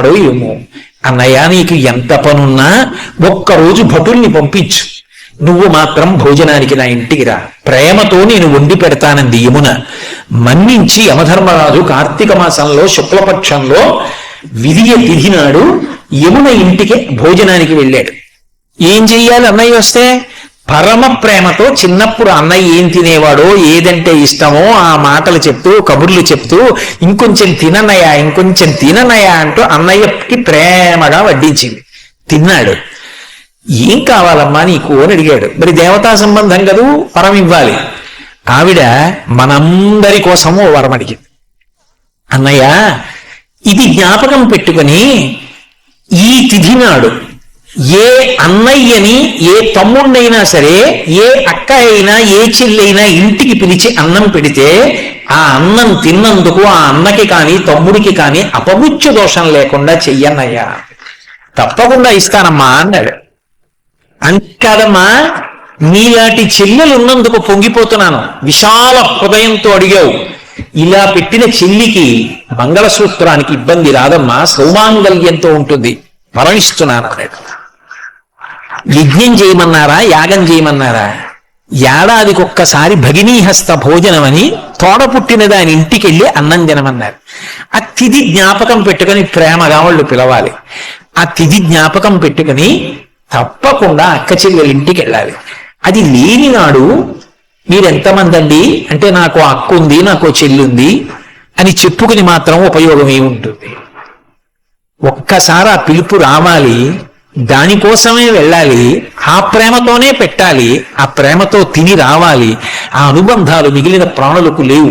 ఎక్కడో ఏమో. అన్నయ్య నీకు ఎంత పనున్నా ఒక్కరోజు భటుల్ని పంపించు, నువ్వు మాత్రం భోజనానికి నా ఇంటికి రా, ప్రేమతో నేను వండి పెడతానంది యమున. మన్నించి యమధర్మరాజు కార్తీక మాసంలో శుక్లపక్షంలో విధియ తిథి నాడు యమున ఇంటికి భోజనానికి వెళ్ళాడు. ఏం చెయ్యాలి అన్నయ్య వస్తే? పరమ ప్రేమతో చిన్నప్పుడు అన్నయ్య ఏం తినేవాడో, ఏదంటే ఇష్టమో ఆ మాటలు చెప్తూ కబుర్లు చెప్తూ ఇంకొంచెం తిననయా ఇంకొంచెం తిననయా అంటూ అన్నయ్యకి ప్రేమగా వడ్డించింది. తిన్నాడు. ఏం కావాలమ్మా నీకు అని అడిగాడు. మరి దేవతా సంబంధం కదూ, వరం ఇవ్వాలి. ఆవిడ మనందరి కోసము వరం అడిగింది. అన్నయ్య ఇది జ్ఞాపకం పెట్టుకుని ఈ తిథి నాడు ఏ అన్నయ్యని, ఏ తమ్ముణ్ణైనా సరే, ఏ అక్క అయినా, ఏ చెల్లైనా ఇంటికి పిలిచి అన్నం పెడితే ఆ అన్నం తిన్నందుకు ఆ అన్నకి కానీ తమ్ముడికి కానీ అపముచ్య దోషం లేకుండా చెయ్యన్నయ్యా. తప్పకుండా ఇస్తానమ్మా అన్నాడు. అంతేకాదమ్మా, నీలాంటి చెల్లెలు ఉన్నందుకు పొంగిపోతున్నాను, విశాల హృదయంతో అడిగావు. ఇలా పెట్టిన చెల్లికి మంగళసూత్రానికి ఇబ్బంది రాదమ్మా, సౌమాంగల్యంతో ఉంటుంది, వరణిస్తున్నాను అన్నాడు. యజ్ఞం చేయమన్నారా, యాగం చేయమన్నారా? ఏడాదికి ఒక్కసారి భగినీహస్త భోజనం అని తోడ పుట్టిన దాని ఇంటికి వెళ్ళి అన్నం తినమన్నారు. ఆ తిథి జ్ఞాపకం పెట్టుకుని ప్రేమగా వాళ్ళు పిలవాలి. ఆ తిథి జ్ఞాపకం పెట్టుకుని తప్పకుండా అక్క చెల్లెల ఇంటికి వెళ్ళాలి. అది లేని నాడు మీరెంతమంది అండి అంటే, నాకు అక్క ఉంది, నాకు చెల్లి ఉంది అని చెప్పుకుని మాత్రం ఉపయోగం ఏముంటుంది? ఒక్కసారి ఆ పిలుపు రావాలి, దానికోసమే వెళ్ళాలి, ఆ ప్రేమతోనే పెట్టాలి, ఆ ప్రేమతో తిని రావాలి. ఆ అనుబంధాలు మిగిలిన ప్రాణులకు లేవు.